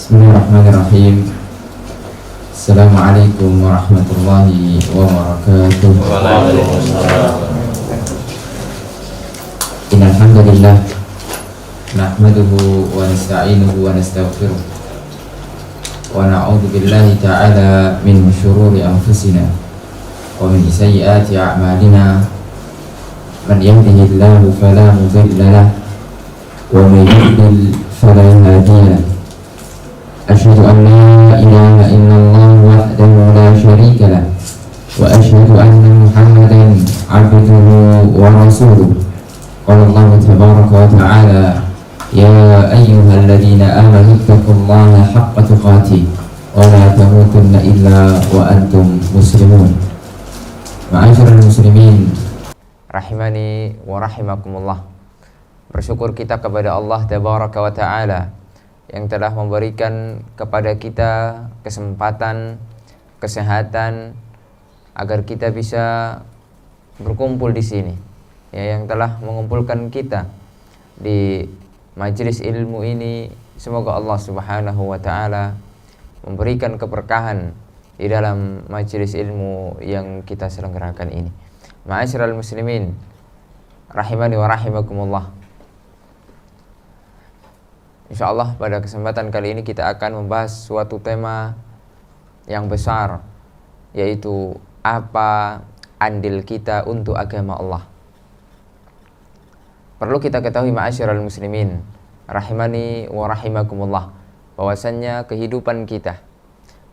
Bismillahirrahmanirrahim. Assalamualaikum warahmatullahi wabarakatuh. Waalaikumsalam. Innal hamdalillah nahmaduhu wa nasta'inuhu wa nastaghfiruh wa na'udzu billahi ta'ala min shururi anfusina wa min sayyiati a'malina. Man yahdihillahu fala mudilla lahu wa man yudlil fala hadiya lahu. Asyhadu an la ilaha illallah wahdahu la syarika lah wa asyhadu anna Muhammadan abduhu wa rasuluh. Qala Allah tabaraka wa ta'ala, ya ayyuhalladzina amanu taqullaha haqqa tuqatih wa la tamutunna illa wa antum muslimun. Ma'asyiral muslimin rahimani wa rahimakumullah. Bersyukur kita kepada Allah tabaraka wa ta'ala yang telah memberikan kepada kita kesempatan, kesehatan agar kita bisa berkumpul di sini. Ya, yang telah mengumpulkan kita di majelis ilmu ini, semoga Allah Subhanahu wa taala memberikan keberkahan di dalam majelis ilmu yang kita selenggarakan ini. Ma'asyiral muslimin rahimani wa rahimakumullah. InsyaAllah pada kesempatan kali ini kita akan membahas suatu tema yang besar, yaitu apa andil kita untuk agama Allah. Perlu kita ketahui ma'asyiral muslimin rahimani wa rahimakumullah, bahwasannya kehidupan kita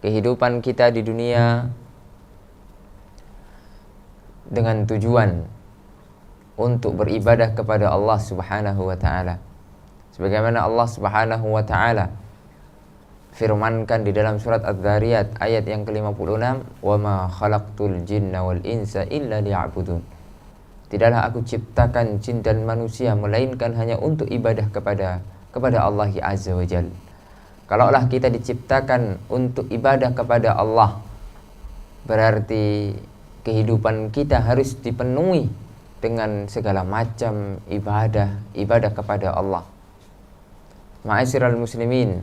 di dunia dengan tujuan untuk beribadah kepada Allah Subhanahu wa ta'ala. Sebagaimana Allah Subhanahu wa ta'ala firmankan di dalam surat Adz-Dzariyat ayat yang ke-56, "Wa ma khalaqtul jinna wal insa illa liya'budun." Tidaklah aku ciptakan jin dan manusia melainkan hanya untuk ibadah kepada Allah Azza wa Jalla. Kalaulah kita diciptakan untuk ibadah kepada Allah, berarti kehidupan kita harus dipenuhi dengan segala macam ibadah kepada Allah. Ma'asyiral muslimin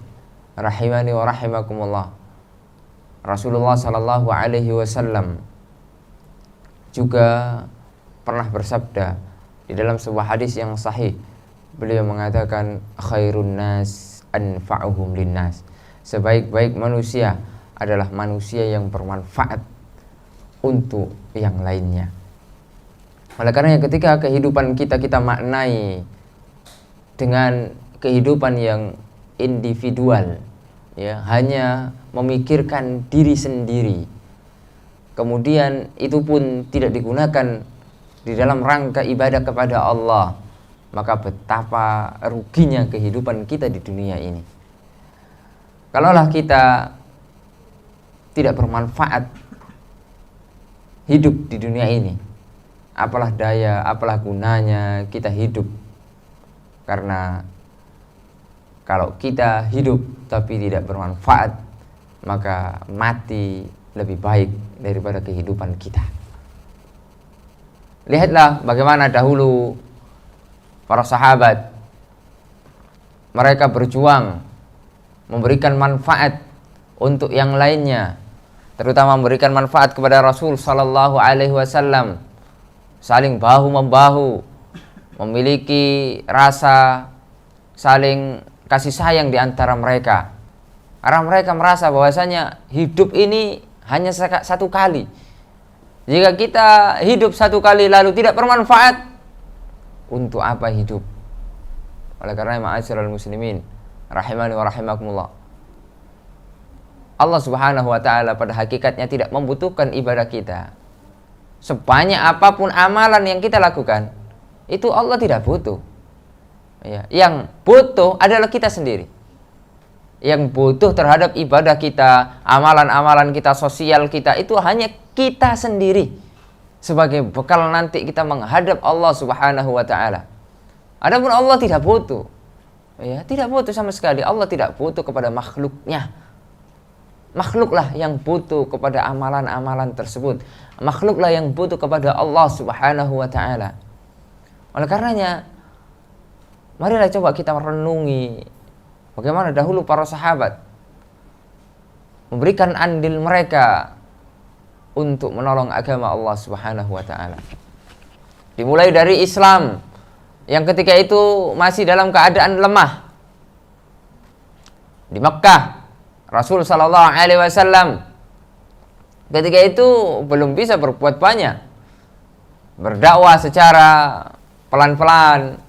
rahimani wa rahimakumullah. Rasulullah sallallahu alaihi wasallam juga pernah bersabda di dalam sebuah hadis yang sahih. Beliau mengatakan, khairun nas anfa'uhum linnas. Sebaik-baik manusia adalah manusia yang bermanfaat untuk yang lainnya. Oleh karena ketika kehidupan kita maknai dengan kehidupan yang individual, ya, hanya memikirkan diri sendiri, kemudian itu pun tidak digunakan di dalam rangka ibadah kepada Allah, maka betapa ruginya kehidupan kita di dunia ini. Kalaulah kita tidak bermanfaat hidup di dunia ini, apalah daya, apalah gunanya kita hidup. Karena kalau kita hidup tapi tidak bermanfaat, maka mati lebih baik daripada kehidupan kita. Lihatlah bagaimana dahulu para sahabat, mereka berjuang memberikan manfaat untuk yang lainnya, terutama memberikan manfaat kepada Rasul sallallahu alaihi wasallam, saling bahu membahu, memiliki rasa saling kasih sayang di antara mereka. Karena mereka merasa bahwasanya hidup ini hanya satu kali. Jika kita hidup satu kali lalu tidak bermanfaat, untuk apa hidup? Oleh karena ma'asyiral muslimin rahimani wa rahimakumullah, Allah Subhanahu wa ta'ala pada hakikatnya tidak membutuhkan ibadah kita. Sebanyak apapun amalan yang kita lakukan, itu Allah tidak butuh. Ya, yang butuh adalah kita sendiri. Yang butuh terhadap ibadah kita, amalan-amalan kita, sosial kita, itu hanya kita sendiri sebagai bekal nanti kita menghadap Allah Subhanahu wa ta'ala. Adapun Allah tidak butuh, ya, tidak butuh sama sekali. Allah tidak butuh kepada makhluknya. Makhluklah yang butuh kepada amalan-amalan tersebut. Makhluklah yang butuh kepada Allah Subhanahu wa ta'ala. Oleh karenanya, marilah coba kita renungi bagaimana dahulu para sahabat memberikan andil mereka untuk menolong agama Allah Subhanahu wa taala. Dimulai dari Islam yang ketika itu masih dalam keadaan lemah. Di Mekkah, Rasul sallallahu alaihi wasallam ketika itu belum bisa berbuat banyak. Berdakwah secara pelan-pelan,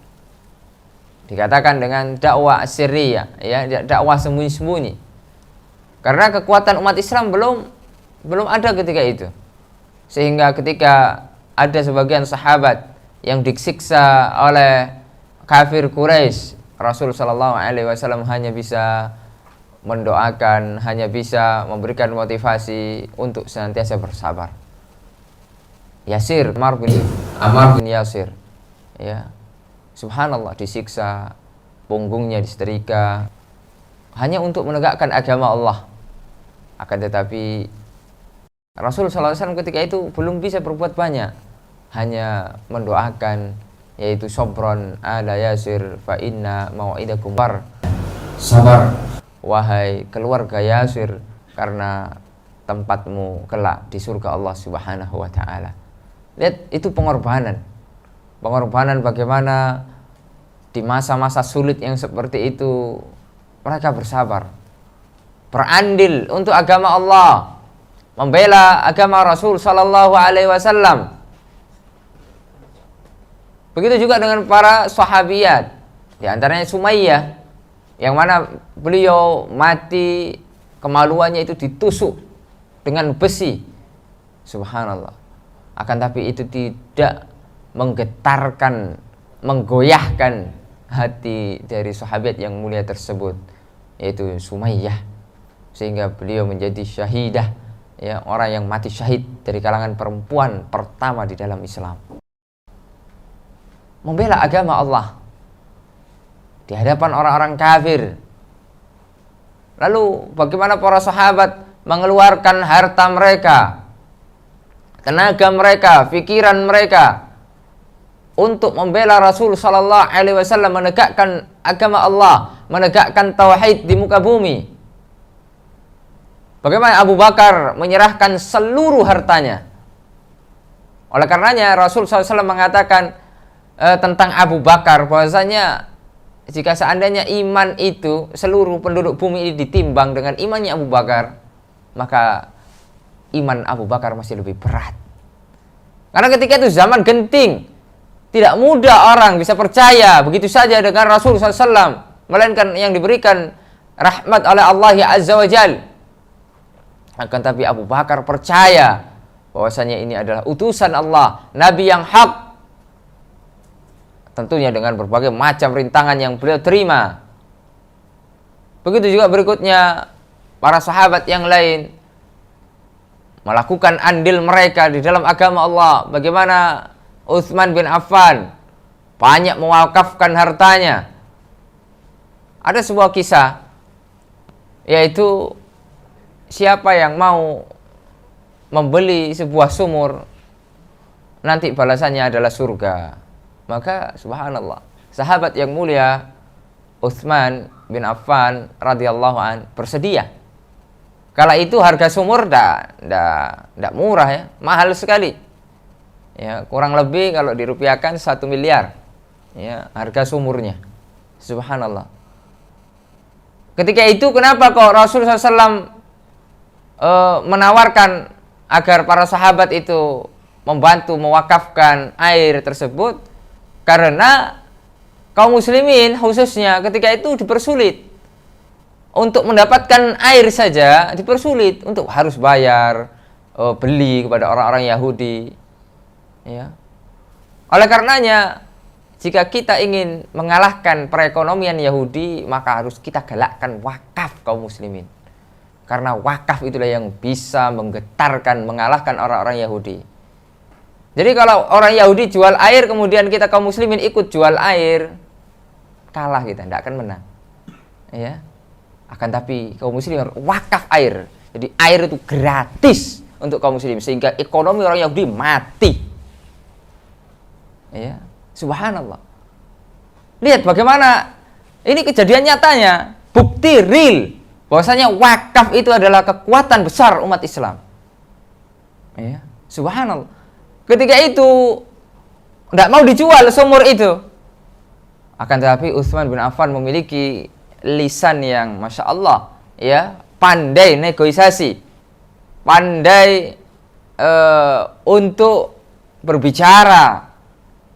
dikatakan dengan dakwah sirriyah, ya, dakwah sembunyi-sembunyi. Karena kekuatan umat Islam belum ada ketika itu. Sehingga ketika ada sebagian sahabat yang disiksa oleh kafir Quraisy, Rasul sallallahu alaihi wasallam hanya bisa mendoakan, hanya bisa memberikan motivasi untuk senantiasa bersabar. Yasir, Ammar bin Yasir, ya, subhanallah, disiksa, punggungnya disetrika hanya untuk menegakkan agama Allah. Akan tetapi Rasul sallallahu alaihi wasallam ketika itu belum bisa berbuat banyak, hanya mendoakan, yaitu sobron ala Yasir fa inna mau'idakum sabar, wahai keluarga Yasir, karena tempatmu kelak di surga Allah Subhanahu wa taala. Lihat, itu pengorbanan bagaimana di masa-masa sulit yang seperti itu mereka bersabar, berandil untuk agama Allah, membela agama Rasul sallallahu alaihi wasallam. Begitu juga dengan para sahabiyat, di antaranya Sumayyah, yang mana beliau mati, kemaluannya itu ditusuk dengan besi. Subhanallah. Akan tapi itu tidak menggetarkan, menggoyahkan hati dari sahabat yang mulia tersebut, yaitu Sumayyah, sehingga beliau menjadi syahidah, ya, orang yang mati syahid dari kalangan perempuan pertama di dalam Islam. Membela agama Allah di hadapan orang-orang kafir. Lalu bagaimana para sahabat mengeluarkan harta mereka, tenaga mereka, pikiran mereka untuk membela Rasul sallallahu alaihi wasallam, menegakkan agama Allah, menegakkan tauhid di muka bumi. Bagaimana Abu Bakar menyerahkan seluruh hartanya. Oleh karenanya Rasul sallallahu alaihi wasallam mengatakan tentang Abu Bakar bahwasanya jika seandainya iman itu seluruh penduduk bumi ini ditimbang dengan imannya Abu Bakar, maka iman Abu Bakar masih lebih berat. Karena ketika itu zaman genting, tidak mudah orang bisa percaya begitu saja dengan Rasul SAW, melainkan yang diberikan rahmat oleh Allah Azza wa Jal. Akan tapi Abu Bakar percaya bahwasanya ini adalah utusan Allah, Nabi yang hak, tentunya dengan berbagai macam rintangan yang beliau terima. Begitu juga berikutnya para sahabat yang lain melakukan andil mereka di dalam agama Allah. Bagaimana Utsman bin Affan banyak mewakafkan hartanya. Ada sebuah kisah, yaitu siapa yang mau membeli sebuah sumur, nanti balasannya adalah surga. Maka subhanallah, sahabat yang mulia Utsman bin Affan radhiyallahu an bersedia. Kala itu harga sumur tidak murah, ya, mahal sekali. Ya, kurang lebih kalau dirupiahkan 1 miliar, ya, harga sumurnya. Subhanallah. Ketika itu kenapa kok Rasulullah SAW menawarkan agar para sahabat itu membantu mewakafkan air tersebut? Karena kaum muslimin khususnya ketika itu dipersulit untuk mendapatkan air saja, dipersulit untuk harus bayar beli kepada orang-orang Yahudi, ya. Oleh karenanya jika kita ingin mengalahkan perekonomian Yahudi, maka harus kita galakkan wakaf kaum muslimin. Karena wakaf itulah yang bisa menggetarkan, mengalahkan orang-orang Yahudi. Jadi kalau orang Yahudi jual air, kemudian kita kaum muslimin ikut jual air, kalah kita, tidak akan menang, ya. Akan tapi kaum muslimin wakaf air, jadi air itu gratis untuk kaum muslimin, sehingga ekonomi orang Yahudi mati, ya. Subhanallah. Lihat bagaimana ini kejadian nyatanya, bukti real bahwasanya wakaf itu adalah kekuatan besar umat Islam. Ya, subhanallah. Ketika itu tidak mau dijual sumur itu. Akan tetapi Utsman bin Affan memiliki lisan yang masya Allah, ya, pandai negosiasi, pandai untuk berbicara,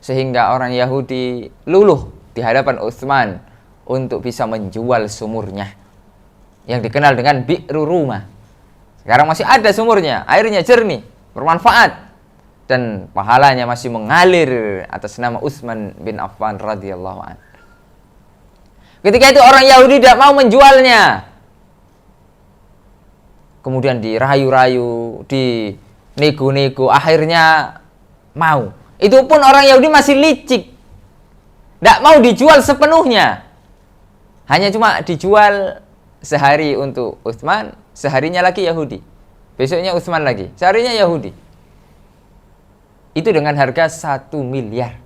sehingga orang Yahudi luluh di hadapan Utsman untuk bisa menjual sumurnya yang dikenal dengan Bi'ru Rumah. Sekarang masih ada sumurnya, airnya jernih, bermanfaat, dan pahalanya masih mengalir atas nama Utsman bin Affan radhiyallahu anhu. Ketika itu orang Yahudi tidak mau menjualnya. Kemudian dirayu-rayu, dinego-nego, akhirnya mau. Itu pun orang Yahudi masih licik, tidak mau dijual sepenuhnya. Hanya cuma dijual sehari untuk Utsman, seharinya lagi Yahudi, besoknya Utsman lagi, seharinya Yahudi. Itu dengan harga 1 miliar.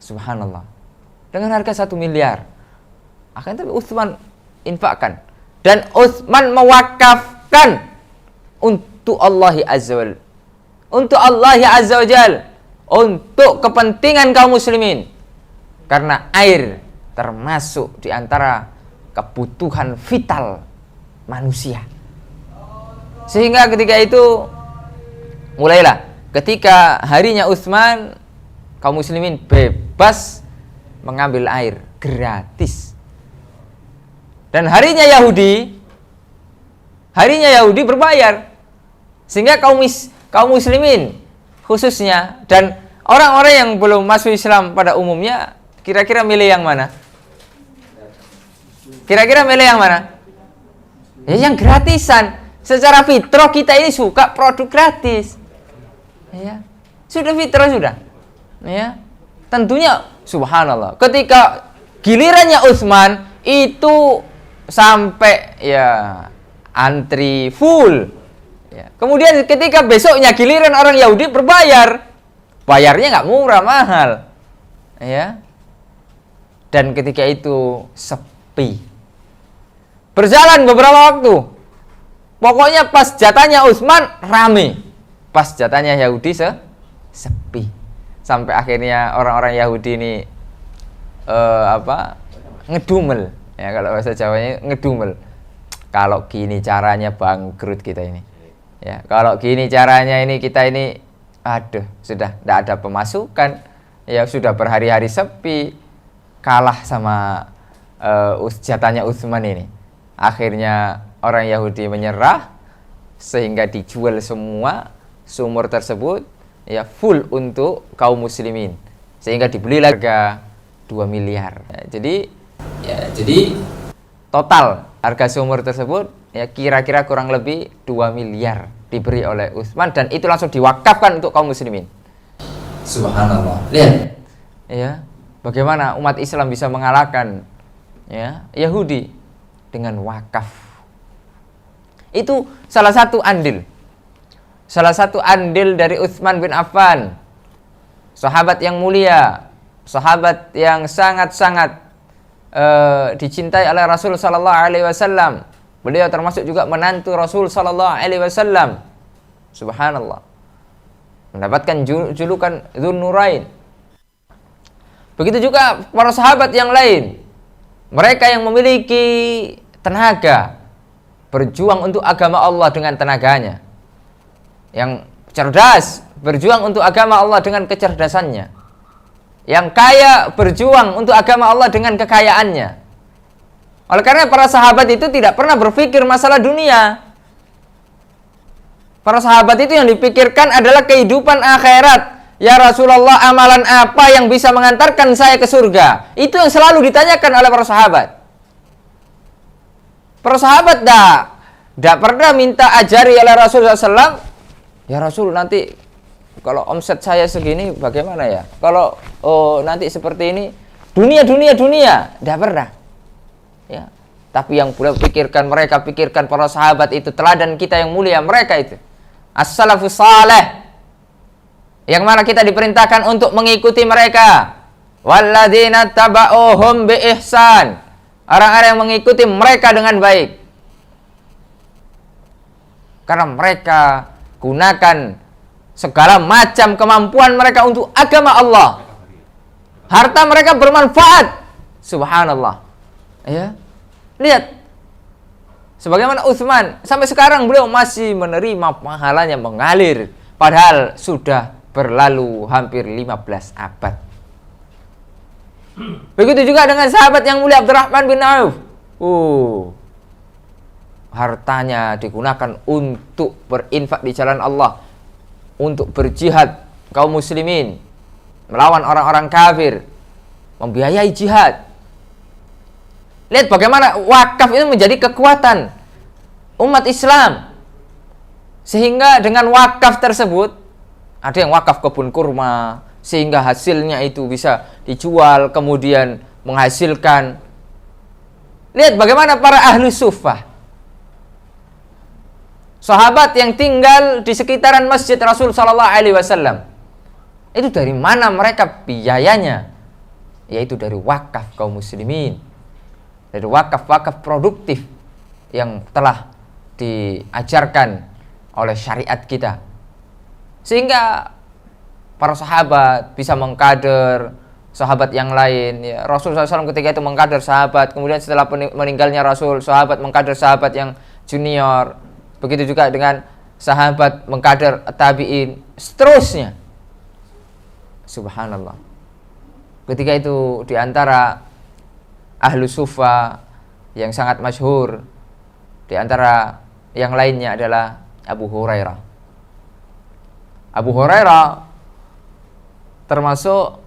Subhanallah. Dengan harga 1 miliar. Akan tapi Utsman infakkan. Dan Utsman mewakafkan untuk Allah Azza wa Jalla. Untuk Allah Azza wa Jalla. Untuk kepentingan kaum muslimin. Karena air termasuk di antara kebutuhan vital manusia. Sehingga ketika itu mulailah ketika harinya Utsman, kaum muslimin bebas mengambil air gratis. Dan harinya Yahudi berbayar. Sehingga kaum muslimin khususnya dan orang-orang yang belum masuk Islam pada umumnya kira-kira milih yang mana? Kira-kira milih yang mana? Ya, yang gratisan. Secara fitrah kita ini suka produk gratis. Ya. Sudah fitrah sudah. Ya. Tentunya subhanallah. Ketika gilirannya Utsman itu sampai ya antri full. Ya. Kemudian ketika besoknya giliran orang Yahudi berbayar. Bayarnya nggak murah, mahal. Ya. Dan ketika itu sepi. Berjalan beberapa waktu. Pokoknya pas jatahnya Utsman rame. Pas jatahnya Yahudi sepi. Sampai akhirnya orang-orang Yahudi ini ngedumel. Ya, kalau bahasa Jawanya ngedumel. Kalau gini caranya bangkrut kita ini. Ya, kalau gini caranya ini kita ini aduh, sudah tidak ada pemasukan. Ya, sudah berhari-hari sepi. Kalah sama jatahnya Utsman ini. Akhirnya orang Yahudi menyerah sehingga dijual semua sumur tersebut ya full untuk kaum muslimin. Sehingga dibeli harga 2 miliar. Jadi total harga sumur tersebut ya kira-kira kurang lebih 2 miliar diberi oleh Utsman dan itu langsung diwakafkan untuk kaum muslimin. Subhanallah. Lihat. Ya, bagaimana umat Islam bisa mengalahkan ya Yahudi dengan wakaf. Itu salah satu andil dari Utsman bin Affan, sahabat yang mulia, sahabat yang sangat-sangat dicintai oleh Rasul sallallahu alaihi wasallam. Beliau termasuk juga menantu Rasul sallallahu alaihi wasallam. Subhanallah. Mendapatkan julukan Dzunnurain. Begitu juga para sahabat yang lain. Mereka yang memiliki tenaga berjuang untuk agama Allah dengan tenaganya. Yang cerdas berjuang untuk agama Allah dengan kecerdasannya. Yang kaya berjuang untuk agama Allah dengan kekayaannya. Oleh karena para sahabat itu tidak pernah berpikir masalah dunia. Para sahabat itu yang dipikirkan adalah kehidupan akhirat. Ya Rasulullah, amalan apa yang bisa mengantarkan saya ke surga? Itu yang selalu ditanyakan oleh para sahabat. Para sahabat tidak pernah minta ajari oleh Rasulullah SAW. Ya Rasul, nanti kalau omset saya segini bagaimana ya? Kalau nanti seperti ini, dunia. Tidak pernah. Ya. Tapi yang mereka pikirkan para sahabat itu, teladan kita yang mulia mereka itu. As-salafus saleh. Yang mana kita diperintahkan untuk mengikuti mereka. Walladzina taba'uhum bi ihsan. Orang-orang yang mengikuti mereka dengan baik. Karena mereka gunakan segala macam kemampuan mereka untuk agama Allah. Harta mereka bermanfaat. Subhanallah. Ya. Lihat. Sebagaimana Utsman, sampai sekarang beliau masih menerima pahalanya mengalir. Padahal sudah berlalu hampir 15 abad. Begitu juga dengan sahabat yang mulia Abdurrahman bin Auf. Hartanya digunakan untuk berinfak di jalan Allah, untuk berjihad kaum muslimin, melawan orang-orang kafir, membiayai jihad. Lihat bagaimana wakaf itu menjadi kekuatan umat Islam. Sehingga dengan wakaf tersebut, ada yang wakaf kebun kurma, sehingga hasilnya itu bisa dijual, kemudian menghasilkan. Lihat bagaimana para ahli suffah, sahabat yang tinggal di sekitaran masjid Rasul Sallallahu Alaihi Wasallam, itu dari mana mereka biayanya? Yaitu dari wakaf kaum muslimin, dari wakaf-wakaf produktif yang telah diajarkan oleh syariat kita. Sehingga para sahabat bisa mengkader sahabat yang lain. Ya, Rasul SAW ketika itu mengkader sahabat, kemudian setelah meninggalnya Rasul, sahabat mengkader sahabat yang junior. Begitu juga dengan sahabat mengkader tabi'in, seterusnya. Subhanallah. Ketika itu di antara ahlu sufa yang sangat masyhur, di antara yang lainnya adalah Abu Hurairah. Abu Hurairah termasuk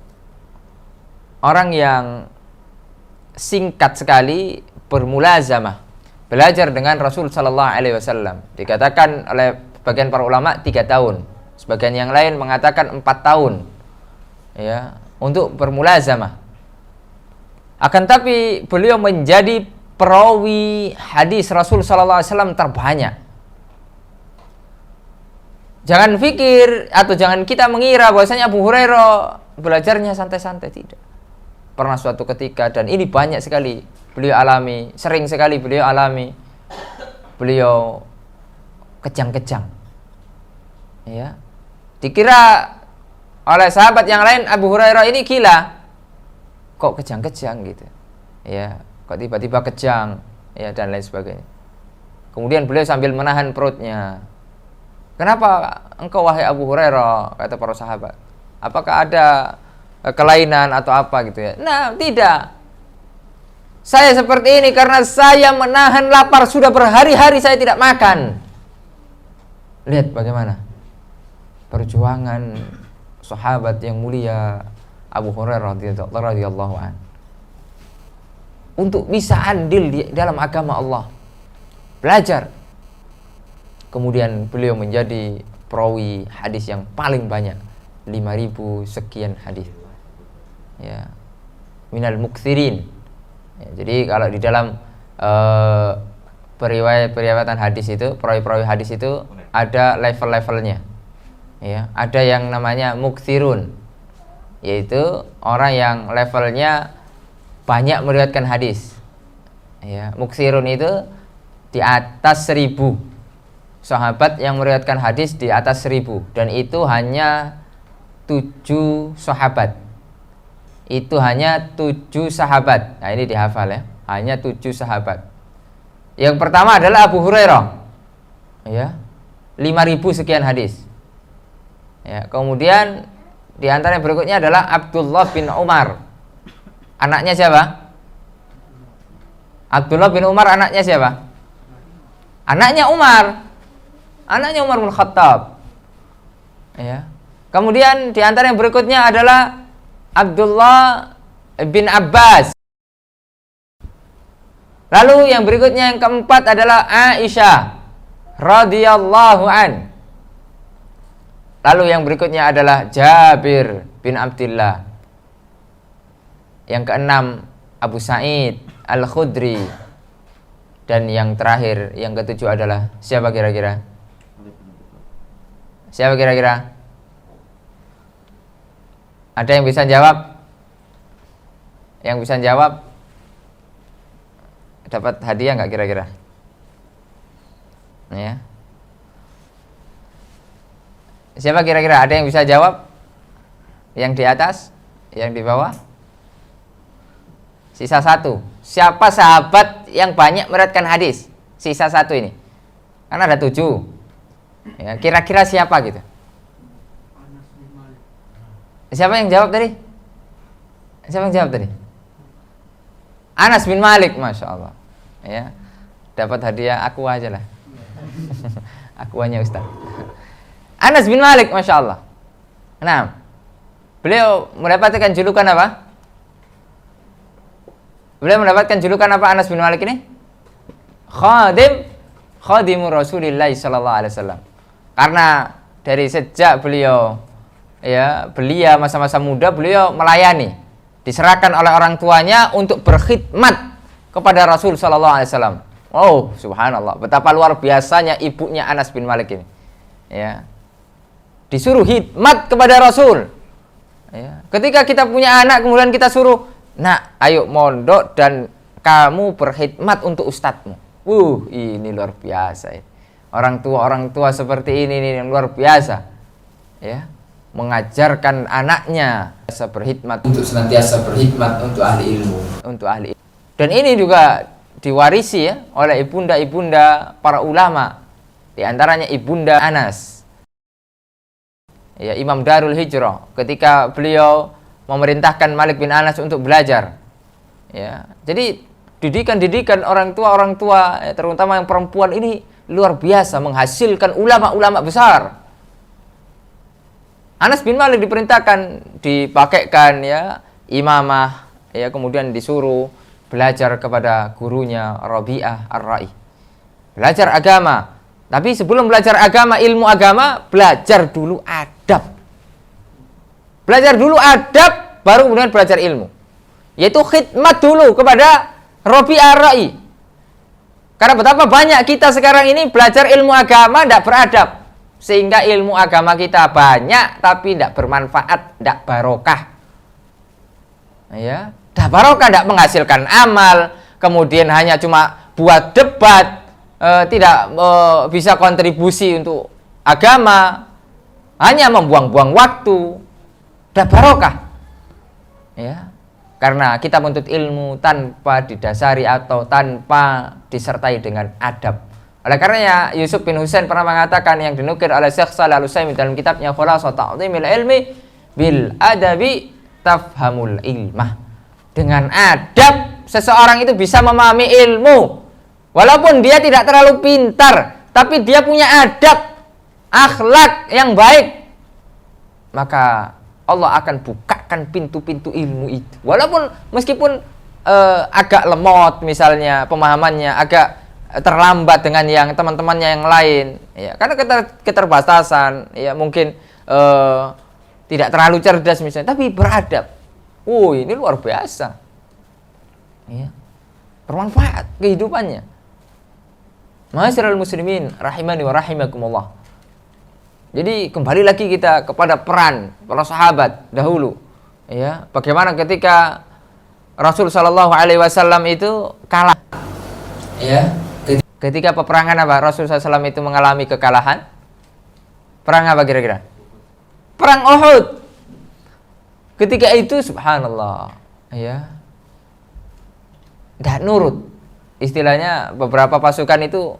orang yang singkat sekali bermulazamah, belajar dengan Rasul Sallallahu Alaihi Wasallam. Dikatakan oleh bagian para ulama 3 tahun, sebagian yang lain mengatakan 4 tahun, ya, untuk bermulazamah. Akan tapi beliau menjadi perawi hadis Rasul Sallallahu Alaihi Wasallam terbanyak. Jangan pikir atau jangan kita mengira bahwasanya Abu Hurairah belajarnya santai-santai, tidak. Pernah suatu ketika, dan ini banyak sekali beliau alami, sering sekali beliau alami, beliau kejang-kejang. Ya. Dikira oleh sahabat yang lain Abu Hurairah ini gila. Kok kejang-kejang gitu. Ya, kok tiba-tiba kejang, ya, dan lain sebagainya. Kemudian beliau sambil menahan perutnya. Kenapa engkau wahai Abu Hurairah, kata para sahabat? Apakah ada kelainan atau apa gitu ya? Nah, tidak. Saya seperti ini karena saya menahan lapar, sudah berhari-hari saya tidak makan. Lihat bagaimana perjuangan sahabat yang mulia Abu Hurairah radhiyallahu an untuk bisa andil di dalam agama Allah, belajar. Kemudian beliau menjadi perawi hadis yang paling banyak, 5.000 sekian hadis. Ya, minal muksirin. Ya, jadi kalau di dalam periwayatan hadis itu, perawi-perawi hadis itu ada level-levelnya. Ya, ada yang namanya muksirun, yaitu orang yang levelnya banyak meriwayatkan hadis. Ya, muksirun itu di atas 1.000. Sahabat yang meriwayatkan hadis di atas 1.000, dan itu hanya 7 sahabat. Itu hanya 7 sahabat. Nah, ini dihafal ya. Hanya 7 sahabat. Yang pertama adalah Abu Hurairah. Ya. 5.000 sekian hadis. Ya, kemudian di antara yang berikutnya adalah Abdullah bin Umar. Anaknya siapa? Abdullah bin Umar anaknya siapa? Anaknya Umar. Anaknya Umar bin Khattab. Ya. Kemudian di antara yang berikutnya adalah Abdullah bin Abbas. Lalu yang berikutnya yang keempat adalah Aisyah radhiyallahu an. Lalu yang berikutnya adalah Jabir bin Abdullah. Yang keenam Abu Sa'id Al-Khudri. Dan yang terakhir, yang ketujuh adalah siapa kira-kira? Siapa kira-kira? Ada yang bisa jawab? Yang bisa jawab dapat hadiah nggak kira-kira? Ya. Siapa kira-kira? Ada yang bisa jawab? Yang di atas? Yang di bawah? Sisa satu. Siapa sahabat yang banyak meriwayatkan hadis? Sisa satu ini. Karena ada 7. Ya, kira-kira siapa gitu? Siapa yang jawab tadi? Siapa yang jawab tadi? Anas bin Malik, Masya Allah. Ya, dapat hadiah aku aja lah. Akuannya Ustaz. Anas bin Malik, Masya Allah. Nah, beliau mendapatkan julukan apa? Beliau mendapatkan julukan apa Anas bin Malik ini? Khadimur Rasulillah sallallahu alaihi wasallam. Karena dari sejak beliau ya, belia masa-masa muda beliau melayani, diserahkan oleh orang tuanya untuk berkhidmat kepada Rasul sallallahu alaihi wasallam. Oh, subhanallah, betapa luar biasanya ibunya Anas bin Malik ini. Ya. Disuruh khidmat kepada Rasul. Ya. Ketika kita punya anak kemudian kita suruh, "Nak, ayo mondok dan kamu berkhidmat untuk ustadzmu." Ini luar biasa ya. Orang tua seperti ini yang luar biasa. Ya. Mengajarkan anaknya berkhidmat, untuk senantiasa berkhidmat untuk ahli ilmu. Untuk ahli. Dan ini juga diwarisi ya oleh ibunda-ibunda para ulama. Di antaranya ibunda Anas. Ya, Imam Darul Hijrah ketika beliau memerintahkan Malik bin Anas untuk belajar. Ya. Jadi didikan orang tua ya, terutama yang perempuan ini luar biasa menghasilkan ulama-ulama besar. Anas bin Malik diperintahkan dipakaikan ya imamah ya, kemudian disuruh belajar kepada gurunya Rabi'ah Ar-Ra'i. Belajar agama. Tapi sebelum belajar agama, ilmu agama, belajar dulu adab. Belajar dulu adab, baru kemudian belajar ilmu. Yaitu khidmat dulu kepada Rabi'ah Ar-Ra'i. Karena betapa banyak kita sekarang ini belajar ilmu agama tidak beradab. Sehingga ilmu agama kita banyak tapi tidak bermanfaat, tidak barokah. Ya, tidak barokah, tidak menghasilkan amal, kemudian hanya cuma buat debat, tidak bisa kontribusi untuk agama, hanya membuang-buang waktu, tidak barokah. Ya, karena kita menuntut ilmu tanpa didasari atau tanpa disertai dengan adab. Oleh karenanya Yusuf bin Husain pernah mengatakan yang dinukil oleh Syekh Shalih Al-Utsaimin dalam kitabnya Khulasat Ta'dhimil Ilmi bil adabi tafhamul ilmah. Dengan adab seseorang itu bisa memahami ilmu. Walaupun dia tidak terlalu pintar, tapi dia punya adab, akhlak yang baik, maka Allah akan bukakan pintu-pintu ilmu itu. Walaupun meskipun agak lemot misalnya pemahamannya, agak terlambat dengan yang teman-temannya yang lain ya, karena keterbatasan ya, mungkin tidak terlalu cerdas misalnya, tapi beradab. Ini luar biasa ya, bermanfaat kehidupannya. Ma'asyiral muslimin rahimani wa rahimakumullah. Jadi kembali lagi kita kepada peran para sahabat dahulu ya, bagaimana ketika Rasul sallallahu alaihi wasallam itu kalah ya. Ketika peperangan apa? Rasulullah SAW itu mengalami kekalahan. Perang apa kira-kira? Perang Uhud. Ketika itu subhanallah ya, tidak nurut. Istilahnya beberapa pasukan itu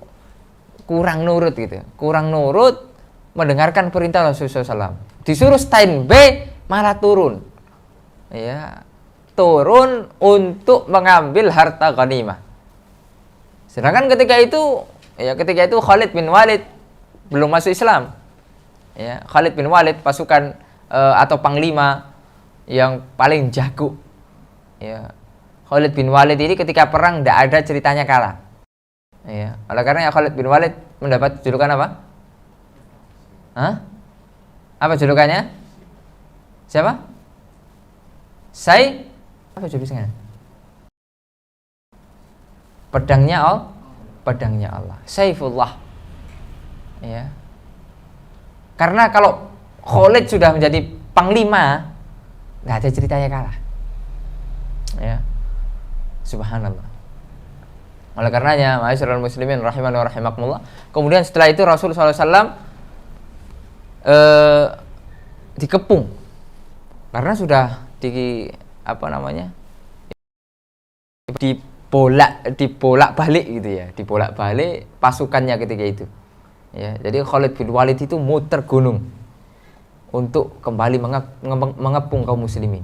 kurang nurut gitu. Kurang nurut mendengarkan perintah Rasulullah SAW. Disuruh standby malah turun. Ya, turun untuk mengambil harta ghanimah. Sedangkan ketika itu Khalid bin Walid belum masuk Islam. Ya, Khalid bin Walid pasukan atau panglima yang paling jago. Ya, Khalid bin Walid ini ketika perang tidak ada ceritanya kalah. Ya, oleh karena Khalid bin Walid mendapat julukan apa? Apa julukannya? Siapa? Apa julukannya? Pedangnya Allah, Saifullah. Ya. Karena kalau Khalid sudah menjadi panglima, nggak ada ceritanya kalah. Ya. Subhanallah. Oleh karenanya, ma'asyiral muslimin rahimani wa rahimakumullah. Kemudian setelah itu Rasul SAW dikepung karena sudah dibolak balik gitu ya, dibolak balik pasukannya ketika itu ya. Jadi Khalid bin Walid itu muter gunung untuk kembali mengepung kaum muslimin,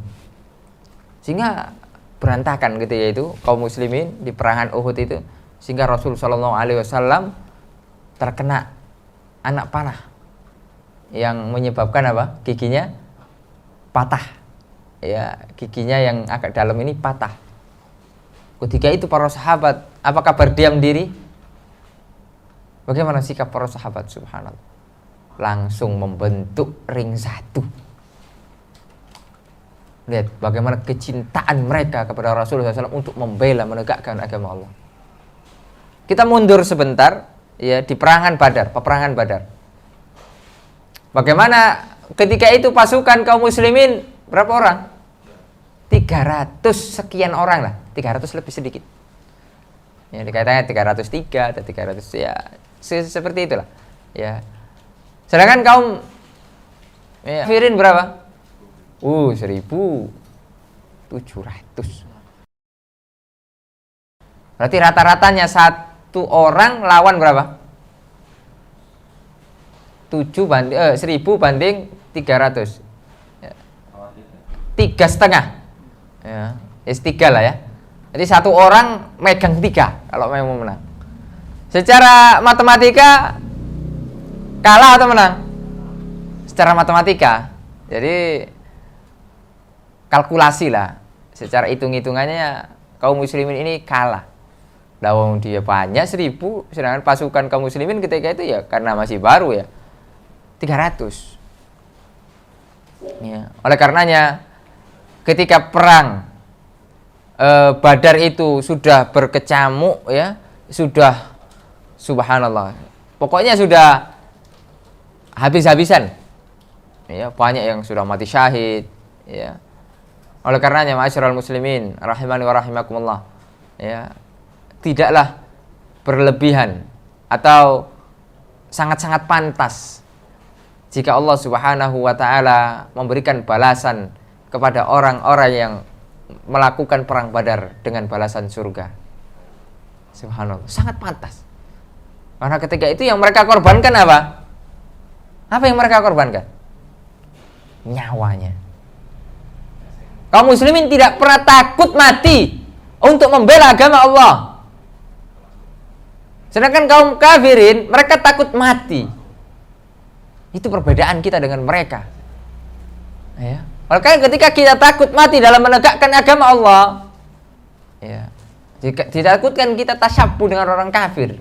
sehingga berantakan ketika itu kaum muslimin di perangan Uhud itu, sehingga Rasul Shallallahu Alaihi Wasallam terkena anak panah yang menyebabkan apa? Giginya patah ya, giginya yang agak dalam ini patah. Ketika itu para sahabat apakah berdiam diri? Bagaimana sikap para sahabat? Subhanallah, langsung membentuk ring satu. Lihat bagaimana kecintaan mereka kepada Rasulullah SAW untuk membela, menegakkan agama Allah. Kita mundur sebentar ya, di peperangan Badar. Bagaimana ketika itu pasukan kaum muslimin berapa orang? 300 sekian orang lah, 300 lebih sedikit. Ya, dikatakan 303 atau 300 ya, seperti itulah. Ya. Sedangkan kaum kafirin berapa? 1.700. Berarti rata-ratanya satu orang lawan berapa? 1.000 banding 300. Ya. 3,5. Ya, S3 lah ya. Jadi satu orang megang 3 kalau memang menang. Secara matematika kalah atau menang? Secara matematika. Jadi kalkulasi lah. Secara hitung-hitungannya kaum muslimin ini kalah. Lawang dia banyak 1.000, sedangkan pasukan kaum muslimin ketika itu ya karena masih baru ya 300. Ya, oleh karenanya ketika perang Badar itu sudah berkecamuk ya, sudah subhanallah. Pokoknya sudah habis-habisan. Ya, banyak yang sudah mati syahid ya. Oleh karenanya ma'asyiral muslimin rahimani wa rahimakumullah ya, tidaklah berlebihan atau sangat-sangat pantas jika Allah Subhanahu wa taala memberikan balasan kepada orang-orang yang melakukan perang Badar dengan balasan surga. Subhanallah, sangat pantas. Karena ketika itu yang mereka korbankan apa? Apa yang mereka korbankan? Nyawanya. Kaum muslimin tidak pernah takut mati untuk membela agama Allah. Sedangkan kaum kafirin, mereka takut mati. Itu perbedaan kita dengan mereka. Ya. Oleh ketika kita takut mati dalam menegakkan agama Allah, ya, ditakutkan kita tasyabbuh dengan orang kafir.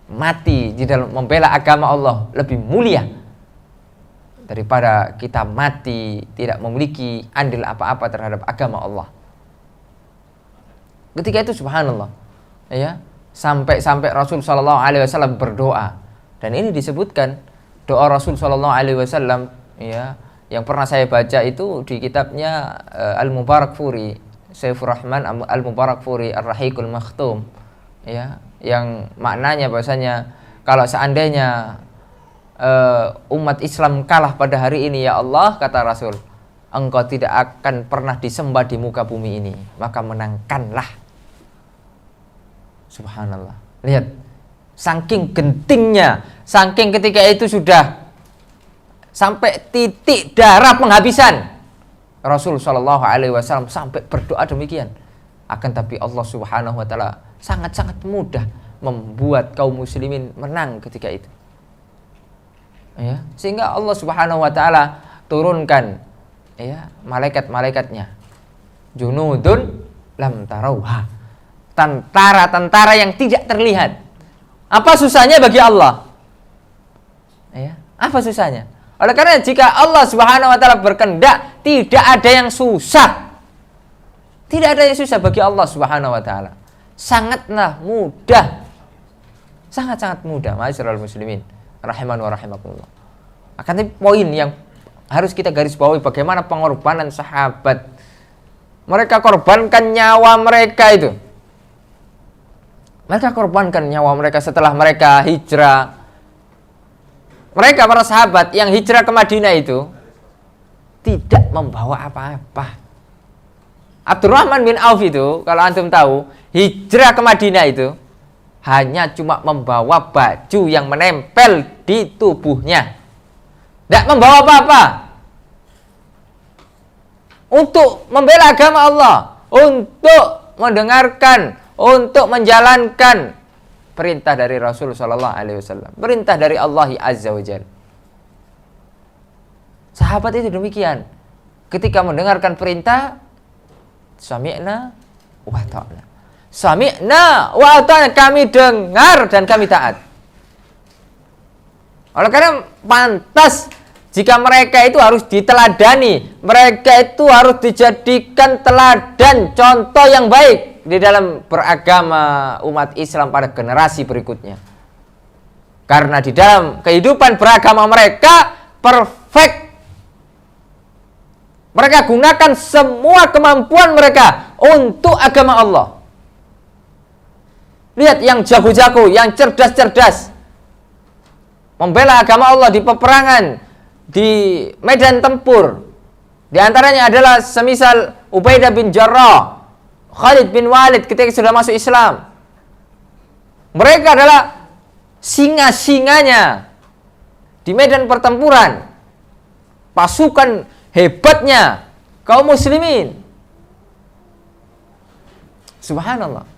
Mati di dalam membela agama Allah lebih mulia daripada kita mati tidak memiliki andil apa-apa terhadap agama Allah. Ketika itu subhanallah, ya, sampai Rasul sallallahu alaihi wasallam berdoa, dan ini disebutkan doa Rasul sallallahu alaihi wasallam ya, yang pernah saya baca itu di kitabnya Al-Mubarakfuri, Saifur Rahman Al-Mubarakfuri Ar-Rahiqul Makhtum ya, yang maknanya bahasanya kalau seandainya umat Islam kalah pada hari ini ya Allah, kata Rasul, engkau tidak akan pernah disembah di muka bumi ini, maka menangkanlah. Subhanallah, lihat saking gentingnya, saking ketika itu sudah sampai titik darah penghabisan, Rasul Shallallahu Alaihi Wasallam sampai berdoa demikian. Akan tapi Allah Subhanahu Wa Taala sangat-sangat mudah membuat kaum muslimin menang ketika itu. Ya, sehingga Allah Subhanahu Wa Taala turunkan ya malaikat-malaikatnya, junudun lam tarauha, tentara-tentara yang tidak terlihat. Apa susahnya bagi Allah? Ya, apa susahnya? Oleh karena jika Allah Subhanahu Wa Taala berkehendak, tidak ada yang susah. Tidak ada yang susah bagi Allah Subhanahu Wa Taala. Sangatlah mudah. Sangat-sangat mudah, ma'asyiral muslimin rahiman wa rahimakumullah. Akan tapi poin yang harus kita garis bawahi, bagaimana pengorbanan sahabat. Mereka korbankan nyawa mereka itu. Mereka korbankan nyawa mereka setelah mereka hijrah mereka para sahabat yang hijrah ke Madinah itu tidak membawa apa-apa. Abdurrahman bin Auf itu, kalau antum tahu, hijrah ke Madinah itu hanya cuma membawa baju yang menempel di tubuhnya. Tidak membawa apa-apa. Untuk membela agama Allah, untuk mendengarkan, untuk menjalankan perintah dari Rasul sallallahu alaihi wasallam, perintah dari Allah Azza wa Jalla. Sahabat itu demikian. Ketika mendengarkan perintah, sami'na wa ta'na. Sami'na wa ta'na, kami dengar dan kami taat. Oleh karena pantas jika mereka itu harus diteladani, mereka itu harus dijadikan teladan, contoh yang baik di dalam beragama umat Islam pada generasi berikutnya. Karena di dalam kehidupan beragama mereka perfect. Mereka gunakan semua kemampuan mereka untuk agama Allah. Lihat yang jago-jago, yang cerdas-cerdas, membela agama Allah di peperangan, di medan tempur. Di antaranya adalah semisal Ubaidah bin Jarrah, Khalid bin Walid ketika sudah masuk Islam. Mereka adalah singa-singanya di medan pertempuran. Pasukan hebatnya kaum muslimin. Subhanallah.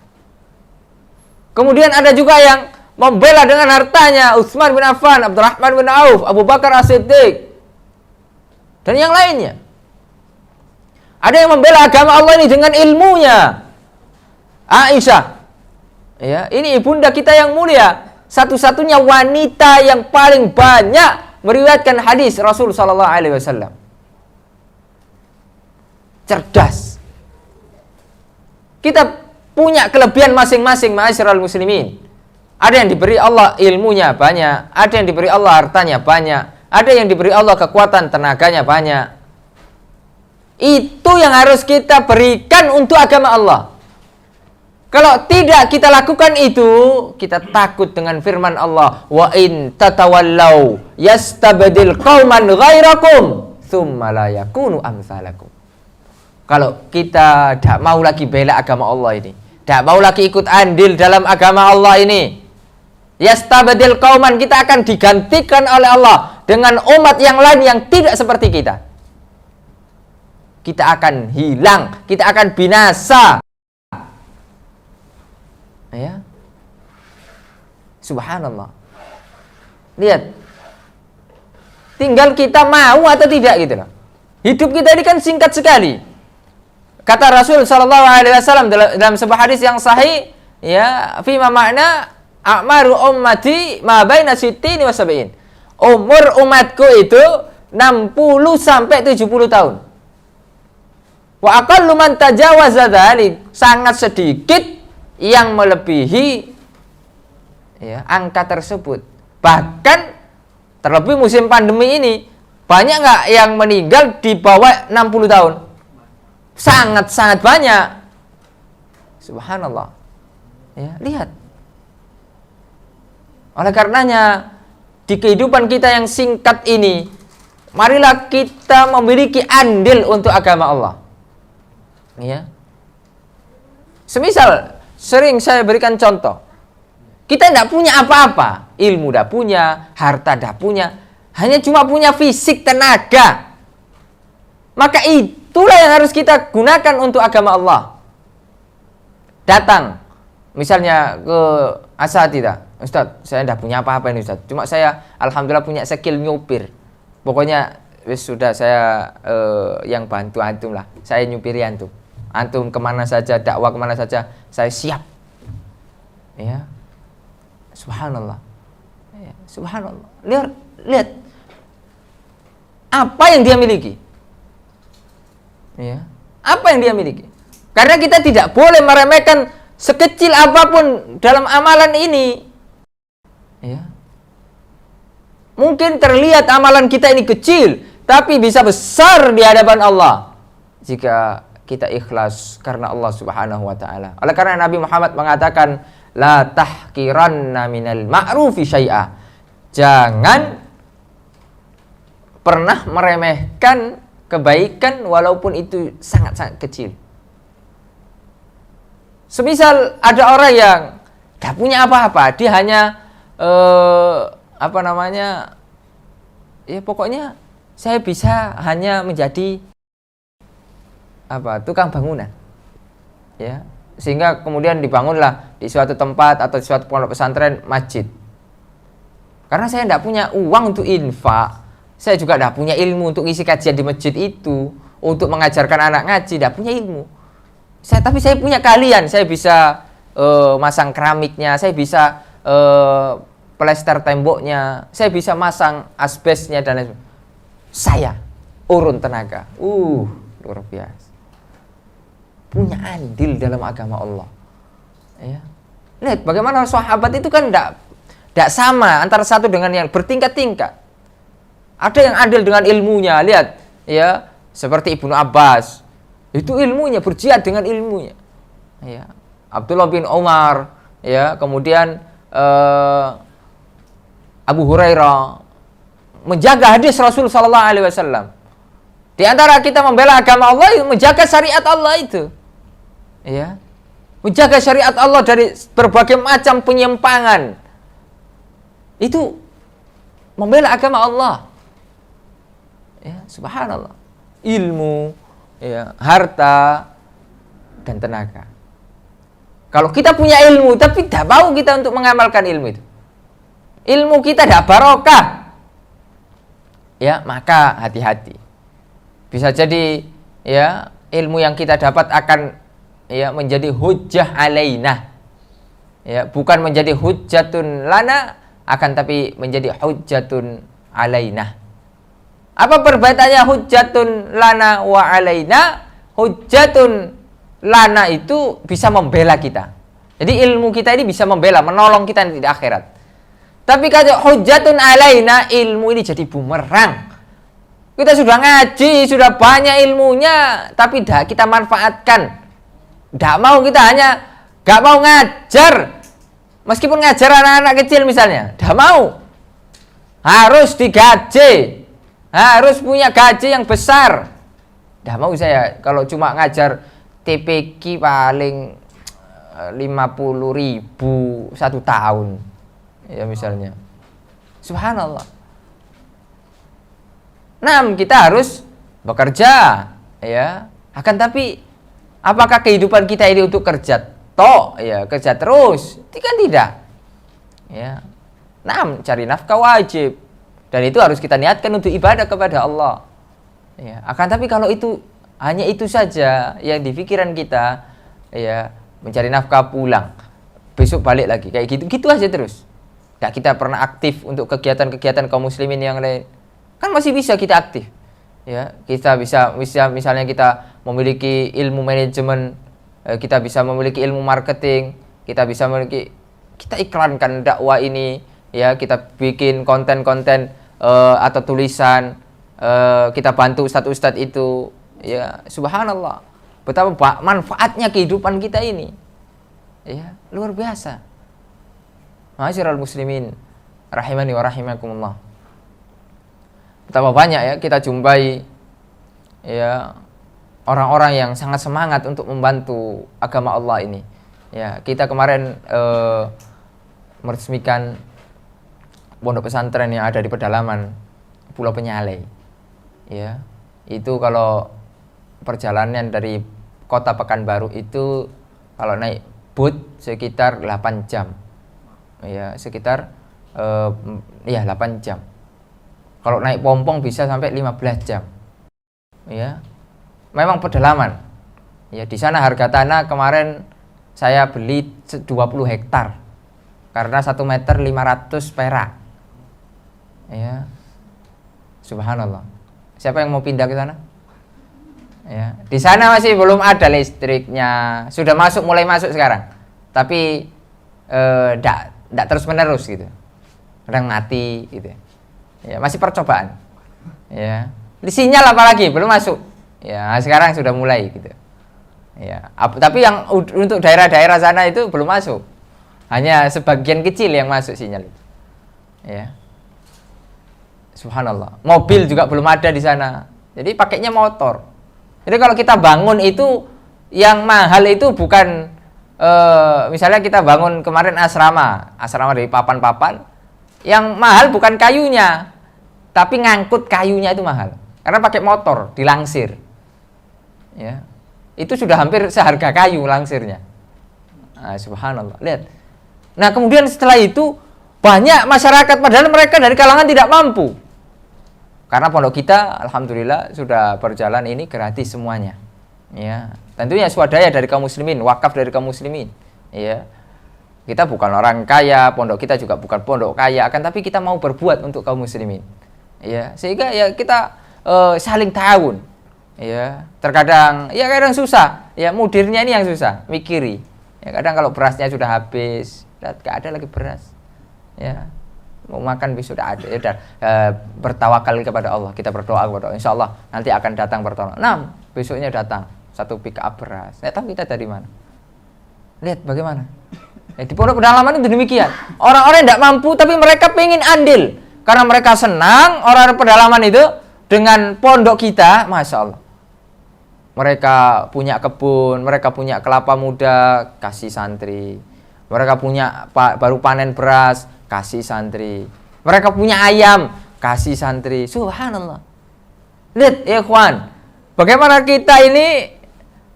Kemudian ada juga yang membela dengan hartanya, Utsman bin Affan, Abdurrahman bin Auf, Abu Bakar As-Siddiq, dan yang lainnya. Ada yang membela agama Allah ini dengan ilmunya. Aisyah, ya, ini ibunda kita yang mulia, satu-satunya wanita yang paling banyak meriwayatkan hadis Rasul sallallahu alaihi wasallam. Cerdas. Kita punya kelebihan masing-masing, ma'asyiral muslimin. Ada yang diberi Allah ilmunya banyak, ada yang diberi Allah hartanya banyak, ada yang diberi Allah kekuatan tenaganya banyak. Itu yang harus kita berikan untuk agama Allah. Kalau tidak kita lakukan itu, kita takut dengan firman Allah, wa in tatawallau yastabdil qauman ghairakum tsumma la yakunu amsalakum. Kalau kita tidak mau lagi bela agama Allah ini, tidak mau lagi ikut andil dalam agama Allah ini, yastabdil qauman, kita akan digantikan oleh Allah dengan umat yang lain yang tidak seperti kita. Kita akan hilang, kita akan binasa. Ya. Subhanallah. Lihat. Tinggal kita mau atau tidak gitu loh. Hidup kita ini kan singkat sekali. Kata Rasul sallallahu alaihi wasallam dalam sebuah hadis yang sahih, ya, fi ma makna a'maru ummati ma baina sittin wa sab'in. Umur umatku itu 60 sampai 70 tahun. Wa aqallu man tajawaza dzalik, sangat sedikit yang melebihi, ya, angka tersebut. Bahkan terlebih musim pandemi ini, banyak nggak yang meninggal di bawah 60 tahun? Sangat-sangat banyak. Subhanallah. Ya, lihat. Oleh karenanya, di kehidupan kita yang singkat ini, marilah kita memiliki andil untuk agama Allah. Ya. Semisal sering saya berikan contoh, kita tidak punya apa-apa, ilmu tidak punya, harta tidak punya, hanya cuma punya fisik, tenaga. Maka itulah yang harus kita gunakan untuk agama Allah. Datang, misalnya ke asatidzah, Ustaz, saya tidak punya apa-apa ini Ustaz, cuma saya alhamdulillah punya skill nyupir. Pokoknya sudah saya yang bantu antum lah, saya nyupiri antum. Antum kemana saja, dakwah kemana saja, saya siap. Ya, subhanallah. Ya, subhanallah. Lihat, apa yang dia miliki. Ya, apa yang dia miliki. Karena kita tidak boleh meremehkan sekecil apapun dalam amalan ini. Ya. Mungkin terlihat amalan kita ini kecil, tapi bisa besar di hadapan Allah jika kita ikhlas karena Allah Subhanahu wa taala. Oleh karena Nabi Muhammad mengatakan, la tahqiranna minal ma'rufi syai'a. Jangan pernah meremehkan kebaikan walaupun itu sangat-sangat kecil. Semisal ada orang yang gak punya apa-apa, dia hanya ya pokoknya saya bisa hanya menjadi tukang bangunan, ya, sehingga kemudian dibangunlah di suatu tempat atau di suatu pondok pesantren masjid. Karena saya tidak punya uang untuk infak, saya juga tidak punya ilmu untuk isi kajian di masjid itu, untuk mengajarkan anak ngaji, tidak punya ilmu. Tapi saya punya keahlian, saya bisa masang keramiknya, saya bisa plester temboknya, saya bisa masang asbesnya dan lain sebagainya. Saya urun tenaga, luar biasa. Punya andil dalam agama Allah. Ya. Lihat bagaimana sahabat itu kan tidak sama antara satu dengan yang bertingkat-tingkat. Ada yang andil dengan ilmunya, lihat ya, seperti Ibnu Abbas. Itu ilmunya, berjihad dengan ilmunya. Ya. Abdullah bin Umar, ya, kemudian Abu Hurairah menjaga hadis Rasul sallallahu alaihi wasallam. Di antara kita membela agama Allah itu menjaga syariat Allah itu. Ya. Menjaga syariat Allah dari berbagai macam penyimpangan. Itu membela agama Allah. Ya, subhanallah. Ilmu, ya, harta dan tenaga. Kalau kita punya ilmu tapi tidak mau kita untuk mengamalkan ilmu itu, ilmu kita tidak barokah, ya, maka hati-hati. Bisa jadi ya ilmu yang kita dapat akan ya menjadi hujjah alaina, ya, bukan menjadi hujjatun lana, akan tapi menjadi hujjatun alaina. Apa perbedaannya hujjatun lana wa alaina? Hujjatun lana itu bisa membela kita. Jadi ilmu kita ini bisa membela, menolong kita di akhirat. Tapi kalau hujjatun alaina, ilmu ini jadi bumerang. Kita sudah ngaji, sudah banyak ilmunya, tapi tidak kita manfaatkan. Tidak mau, kita hanya gak mau ngajar. Meskipun ngajar anak-anak kecil misalnya, tidak mau. Harus digaji, harus punya gaji yang besar. Tidak mau saya kalau cuma ngajar TPQ paling 50.000 1 tahun, ya misalnya. Subhanallah. Nah, kita harus bekerja, ya. Akan tapi apakah kehidupan kita ini untuk kerja ya, kerja terus? Kan tidak. Ya. Nah, cari nafkah wajib. Dan itu harus kita niatkan untuk ibadah kepada Allah. Ya. Akan tapi kalau itu hanya itu saja yang di pikiran kita, ya, mencari nafkah pulang, besok balik lagi, kayak gitu aja terus. Nggak kita pernah aktif untuk kegiatan-kegiatan kaum muslimin yang lain. Kan masih bisa kita aktif. Ya, kita bisa misalnya kita memiliki ilmu manajemen, kita bisa memiliki ilmu marketing, kita iklankan dakwah ini, ya, kita bikin konten-konten atau tulisan, kita bantu ustadz-ustadz itu, ya, subhanallah. Betapa manfaatnya kehidupan kita ini. Ya, luar biasa. Ma'asyiral muslimin rahimani wa rahimakumullah. Betapa banyak ya kita jumpai ya orang-orang yang sangat semangat untuk membantu agama Allah ini. Ya, kita kemarin meresmikan pondok pesantren yang ada di pedalaman Pulau Penyalai. Ya, itu kalau perjalanan dari kota Pekanbaru itu kalau naik boat sekitar 8 jam. Ya, sekitar 8 jam. Kalau naik pompong bisa sampai 15 jam. Ya. Memang pedalaman. Ya, di sana harga tanah kemarin saya beli 20 hektar. Karena 1 meter 500 perak. Ya. Subhanallah. Siapa yang mau pindah ke sana? Ya. Di sana masih belum ada listriknya. Sudah mulai masuk sekarang. Tapi enggak terus-menerus gitu. Kadang mati gitu. Ya, masih percobaan. Ya. Di sinyal apalagi belum masuk. Ya, sekarang sudah mulai gitu. Ya, tapi yang untuk daerah-daerah sana itu belum masuk. Hanya sebagian kecil yang masuk sinyal itu. Ya. Subhanallah. Mobil juga belum ada di sana. Jadi pakainya motor. Jadi kalau kita bangun itu yang mahal itu bukan misalnya kita bangun kemarin asrama dari papan-papan. Yang mahal bukan kayunya, tapi ngangkut kayunya itu mahal. Karena pakai motor dilangsir. Ya. Itu sudah hampir seharga kayu langsirnya. Nah, subhanallah. Lihat. Nah, kemudian setelah itu banyak masyarakat padahal mereka dari kalangan tidak mampu. Karena pondok kita alhamdulillah sudah berjalan ini gratis semuanya. Ya. Tentunya swadaya dari kaum muslimin, wakaf dari kaum muslimin. Ya. Kita bukan orang kaya, pondok kita juga bukan pondok kaya, akan tapi kita mau berbuat untuk kaum muslimin. Ya, sehingga ya kita saling ta'awun. Ya, terkadang ya kadang susah. Ya, mudirnya ini yang susah, mikiri. Ya, kadang kalau berasnya sudah habis, enggak ada lagi beras. Ya. Mau makan besok sudah ada. Ya udah, bertawakal kepada Allah, kita berdoa kepada Allah. Insyaallah nanti akan datang pertolongan. Nah, besoknya datang satu pick up beras. Enggak tahu kita dari mana. Lihat bagaimana. Di pondok pedalaman itu demikian. Orang-orang yang tidak mampu tapi mereka pengen andil. Karena mereka senang orang-orang pedalaman itu dengan pondok kita, Masya Allah. Mereka punya kebun, mereka punya kelapa muda, kasih santri. Mereka punya baru panen beras, kasih santri. Mereka punya ayam, kasih santri. Subhanallah. Lihat ya ikhwan, bagaimana kita ini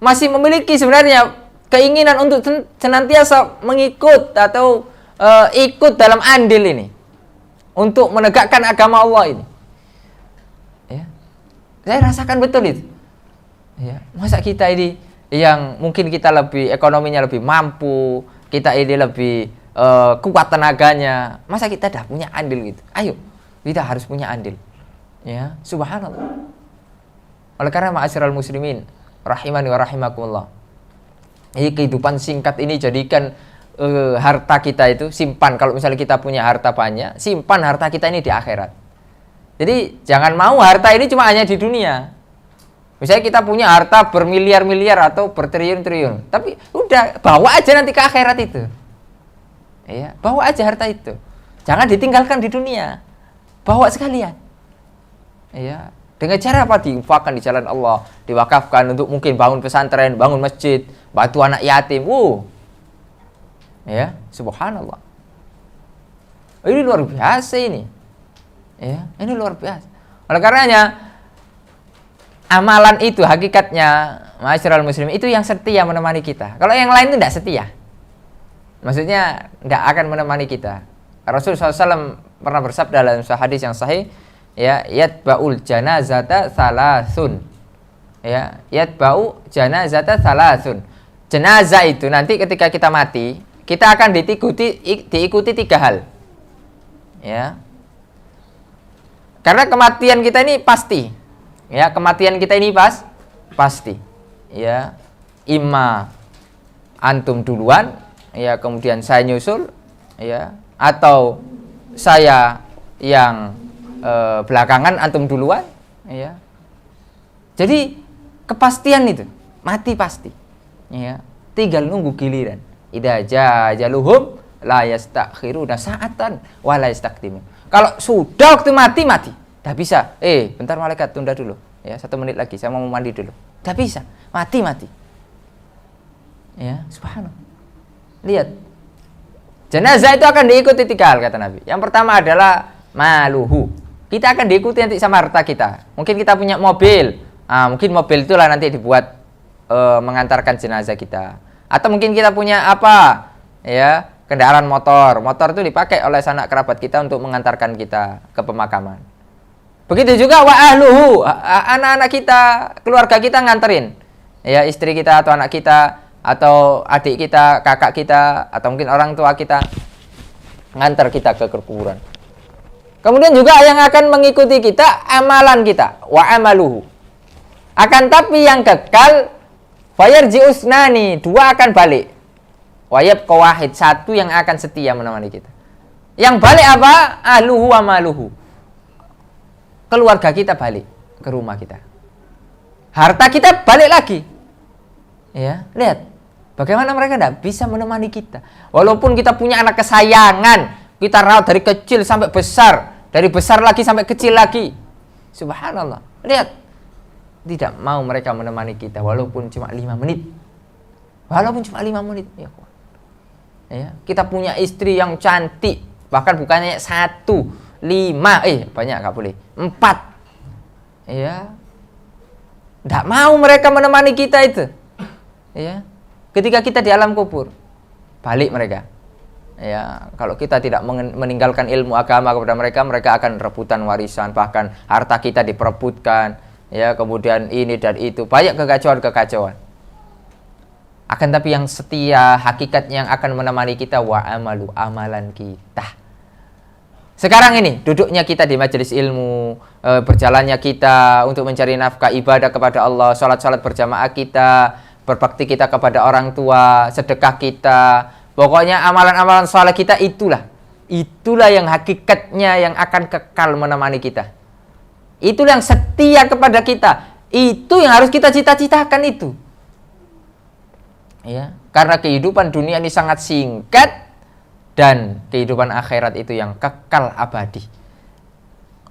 masih memiliki sebenarnya keinginan untuk senantiasa mengikut atau ikut dalam andil ini untuk menegakkan agama Allah ini. Ya. Saya rasakan betul itu. Ya. Masa kita ini yang mungkin kita lebih ekonominya lebih mampu, kita ini lebih kuat tenaganya, masa kita dah punya andil gitu? Ayo, kita harus punya andil. Ya, subhanallah. Oleh karena ma'asyiral muslimin, rahimani wa rahimakumullah. Ini kehidupan singkat ini jadikan harta kita itu simpan. Kalau misalnya kita punya harta banyak, simpan harta kita ini di akhirat. Jadi jangan mau harta ini cuma hanya di dunia. Misalnya kita punya harta bermiliar-miliar atau bertriliun-triliun, tapi udah bawa aja nanti ke akhirat itu. Ya, bawa aja harta itu. Jangan ditinggalkan di dunia. Bawa sekalian. Ya, dengan cara apa? Diinfakkan di jalan Allah, diwakafkan untuk mungkin bangun pesantren, bangun masjid, bantu anak yatim. Ya, subhanallah. Ini luar biasa ini. Ya, ini luar biasa. Oleh karenanya amalan itu hakikatnya ma'asyiral muslimin itu yang setia menemani kita. Kalau yang lain itu tidak setia. Maksudnya tidak akan menemani kita. Rasulullah SAW pernah bersabda dalam hadis yang sahih, ya, yatba'ul janazata salasun. Ya, yatba'u janazata salasun. Jenazah itu nanti ketika kita mati, kita akan diikuti 3 hal. Ya. Karena kematian kita ini pasti. Ya, kematian kita ini pasti. Ya. Imma antum duluan, ya, kemudian saya nyusul, ya, atau saya yang belakangan antum duluan, ya. Jadi kepastian itu, mati pasti. Ya, tinggal nunggu giliran. Idza jaa ajaluhum la yastakhiruna sa'atan wa la yastaqdimun. Kalau sudah waktu mati, dah bisa. Bentar malaikat, tunda dulu. Ya, 1 menit lagi, saya mau mandi dulu. Dah bisa. Mati. Ya, subhanallah. Lihat. Jenazah itu akan diikuti 3 hal kata Nabi. Yang pertama adalah maluhu. Kita akan diikuti nanti sama harta kita. Mungkin kita punya mobil. Mungkin mobil itulah nanti dibuat mengantarkan jenazah kita. Atau mungkin kita punya apa? Ya, kendaraan motor. Motor itu dipakai oleh sanak kerabat kita untuk mengantarkan kita ke pemakaman. Begitu juga wa ahluhu. Anak-anak kita, keluarga kita nganterin. Ya, istri kita atau anak kita atau adik kita, kakak kita, atau mungkin orang tua kita ngantar kita ke kuburan. Kemudian juga yang akan mengikuti kita amalan kita, wa amaluhu. Akan tapi yang kekal fayarji'usnani, 2 akan balik. Wa yabqa wahid, 1 yang akan setia menemani kita. Yang balik apa? Ahluhu wa maluhu. Keluarga kita balik ke rumah kita. Harta kita balik lagi. Ya, lihat. Bagaimana mereka tidak bisa menemani kita. Walaupun kita punya anak kesayangan, kita rawat dari kecil sampai besar dari besar lagi sampai kecil lagi. Subhanallah. Lihat, tidak mau mereka menemani kita walaupun cuma 5 menit. Walaupun cuma 5 menit. Ya, kita punya istri yang cantik, bahkan bukannya 1, 5, banyak nggak boleh, 4. Ya, nggak mau mereka menemani kita itu. Ya, ketika kita di alam kubur, balik mereka. Ya, kalau kita tidak meninggalkan ilmu agama kepada mereka, mereka akan rebutan warisan, bahkan harta kita diperebutkan. Ya, kemudian ini dan itu, banyak kekacauan. Akan tapi yang setia, hakikat yang akan menemani kita, wa amalu, amalan kita. Sekarang ini duduknya kita di majelis ilmu, berjalannya kita untuk mencari nafkah, ibadah kepada Allah, salat berjamaah kita, berbakti kita kepada orang tua, sedekah kita, pokoknya amalan-amalan saleh kita itulah yang hakikatnya yang akan kekal menemani kita. Itulah yang setia kepada kita. Itu yang harus kita cita-citakan itu. Ya, karena kehidupan dunia ini sangat singkat dan kehidupan akhirat itu yang kekal abadi.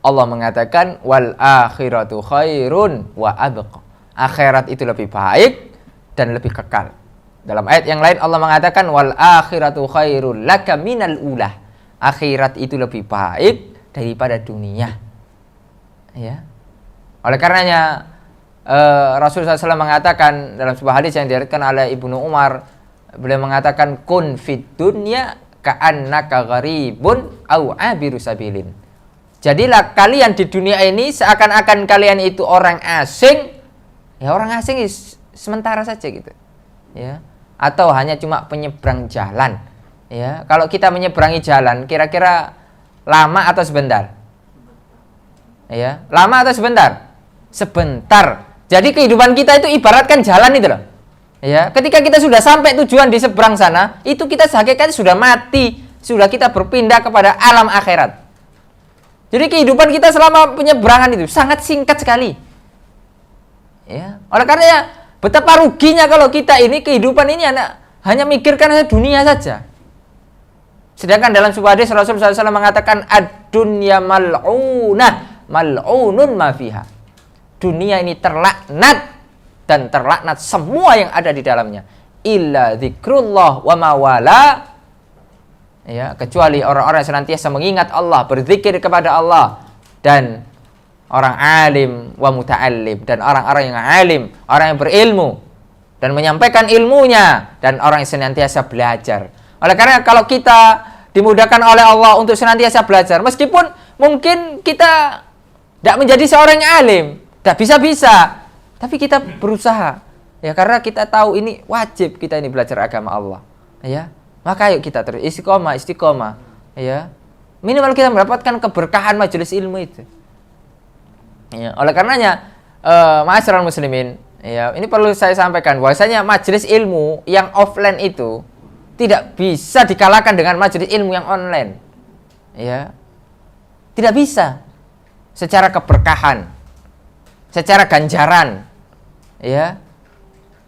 Allah mengatakan wal akhiratu khairun wa abqa. Akhirat itu lebih baik dan lebih kekal. Dalam ayat yang lain Allah mengatakan wal akhiratu khairul laka minal ulah. Akhirat itu lebih baik daripada dunia. Ya. Oleh karenanya Rasulullah SAW mengatakan dalam sebuah hadis yang diriwayatkan oleh Ibnu Umar, beliau mengatakan kun fid dunya ka'annaka gharibun au abiru sabilin. Jadilah kalian di dunia ini seakan-akan kalian itu orang asing. Ya, orang asing sementara saja gitu. Ya. Atau hanya cuma penyeberang jalan. Ya, kalau kita menyeberangi jalan kira-kira lama atau sebentar? Ya, lama atau sebentar? Sebentar. Jadi kehidupan kita itu ibaratkan jalan itu loh. Ya, ketika kita sudah sampai tujuan di seberang sana, itu kita hakikatnya sudah mati, sudah kita berpindah kepada alam akhirat. Jadi kehidupan kita selama penyeberangan itu sangat singkat sekali. Ya, oleh karenanya betapa ruginya kalau kita ini kehidupan ini hanya mikirkan dunia saja. Sedangkan dalam sebuah hadis Rasulullah SAW mengatakan ad-dunya mal'unah mal'unun ma fiha. Dunia ini terlaknat dan terlaknat semua yang ada di dalamnya. Illa zikrullah wa mawala. Ya, kecuali orang-orang yang senantiasa mengingat Allah, berzikir kepada Allah, dan orang alim wa muta'allim, dan orang-orang yang alim, orang yang berilmu dan menyampaikan ilmunya, dan orang yang senantiasa belajar. Oleh karena kalau kita dimudahkan oleh Allah untuk senantiasa belajar, meskipun mungkin kita tidak menjadi seorang yang alim, tidak bisa-bisa, tapi kita berusaha. Ya, karena kita tahu ini wajib kita ini belajar agama Allah. Ya, maka ayo kita terus istiqomah. Ya, minimal kita mendapatkan keberkahan majelis ilmu itu. Ya, oleh karenanya, ma'asyiral muslimin, ya, ini perlu saya sampaikan bahwasanya majelis ilmu yang offline itu tidak bisa dikalahkan dengan majelis ilmu yang online. Ya, tidak bisa. Secara keberkahan, secara ganjaran, ya,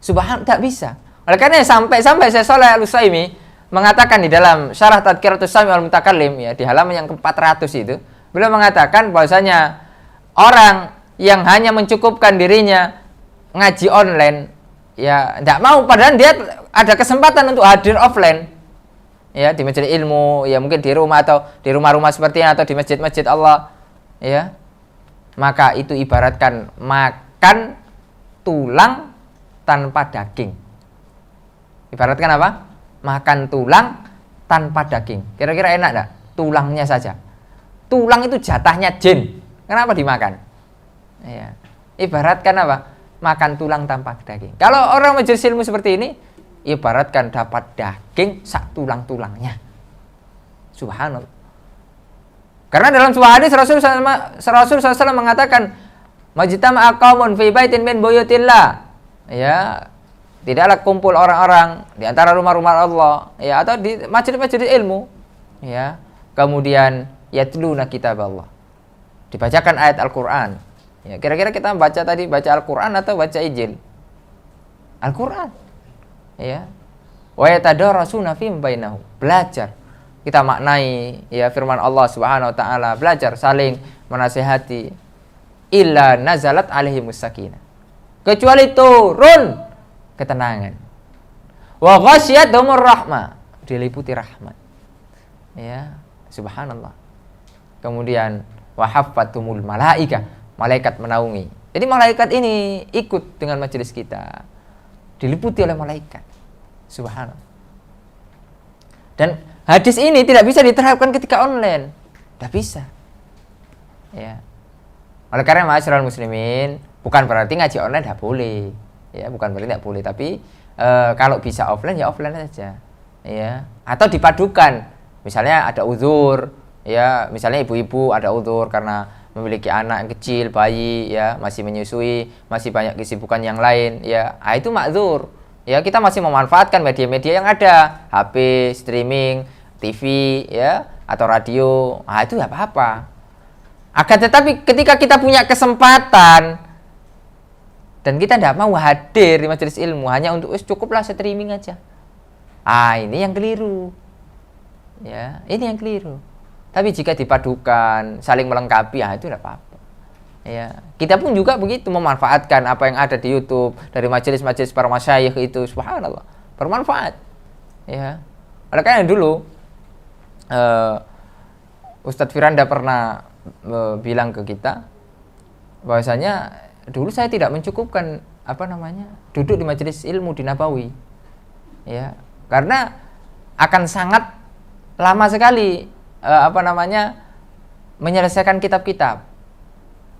subhanallah, tak bisa. Oleh karena sampai Syekh Shalih Al-Utsaimin mengatakan di dalam Syarah Tadhkiratus Sami' wal Mutakallim, ya, di halaman yang ke-400 itu, beliau mengatakan bahwasanya orang yang hanya mencukupkan dirinya ngaji online, ya, tidak mau, padahal dia ada kesempatan untuk hadir offline, ya, di majelis ilmu, ya, mungkin di rumah atau di rumah-rumah seperti ini atau di masjid-masjid Allah, ya, maka itu ibaratkan makan tulang tanpa daging. Ibaratkan apa? Makan tulang tanpa daging. Kira-kira enak enggak? Tulangnya saja. Tulang itu jatahnya jin. Kenapa dimakan? Ya. Ibaratkan apa? Makan tulang tanpa daging. Kalau orang majelis ilmu seperti ini, ibaratkan dapat daging sak tulang-tulangnya. Subhanallah. Karena dalam sebuah hadis Rasulullah SAW mengatakan majtama'a qaumun fi baitin min buyutillah. Ya, tidaklah kumpul orang-orang di antara rumah-rumah Allah, ya, atau di majelis-majelis ilmu, ya, kemudian yatluna kitab Allah, dibacakan ayat Al-Qur'an. Ya, kira-kira kita baca Al-Qur'an atau baca Injil? Al-Qur'an. Ya. Wa yatadarasuna fim bainahum, belajar. kita maknai ya firman Allah Subhanahu wa taala, belajar saling menasihati, illa nazalat alaihimus sakinah, kecuali turun ketenangan, wa ghasyiyatuhumur rahmah, diliputi rahmat. Ya, subhanallah. Kemudian wa haffatumul malaika, malaikat menaungi. Jadi malaikat ini ikut dengan majelis kita, diliputi oleh malaikat. Subhanallah. Dan hadis ini tidak bisa diterapkan ketika online. Tidak bisa. Ya. Oleh karena ma'asyiral muslimin, bukan berarti ngaji online tidak boleh. Ya, bukan berarti tidak boleh, tapi kalau bisa offline ya offline saja. Ya. Atau dipadukan. Misalnya ada uzur, ya, misalnya ibu-ibu ada uzur karena memiliki anak yang kecil, bayi, ya, masih menyusui, masih banyak kesibukan yang lain, ya, itu ma'dzur. Ya, kita masih memanfaatkan media-media yang ada, HP, streaming, TV, ya, atau radio, itu nggak apa-apa. Akan tetapi ketika kita punya kesempatan dan kita tidak mau hadir di majelis ilmu hanya untuk cukuplah streaming aja, ini yang keliru. Ya, ini yang keliru. Tapi jika dipadukan, saling melengkapi, itu tidak apa-apa. Ya, kita pun juga begitu memanfaatkan apa yang ada di YouTube dari majelis-majelis para masyayikh itu, subhanallah, bermanfaat. Ya, oleh karena dulu Ustadz Firanda pernah bilang ke kita bahwasanya dulu saya tidak mencukupkan duduk di majelis ilmu di Nabawi. Ya, karena akan sangat lama sekali menyelesaikan kitab-kitab,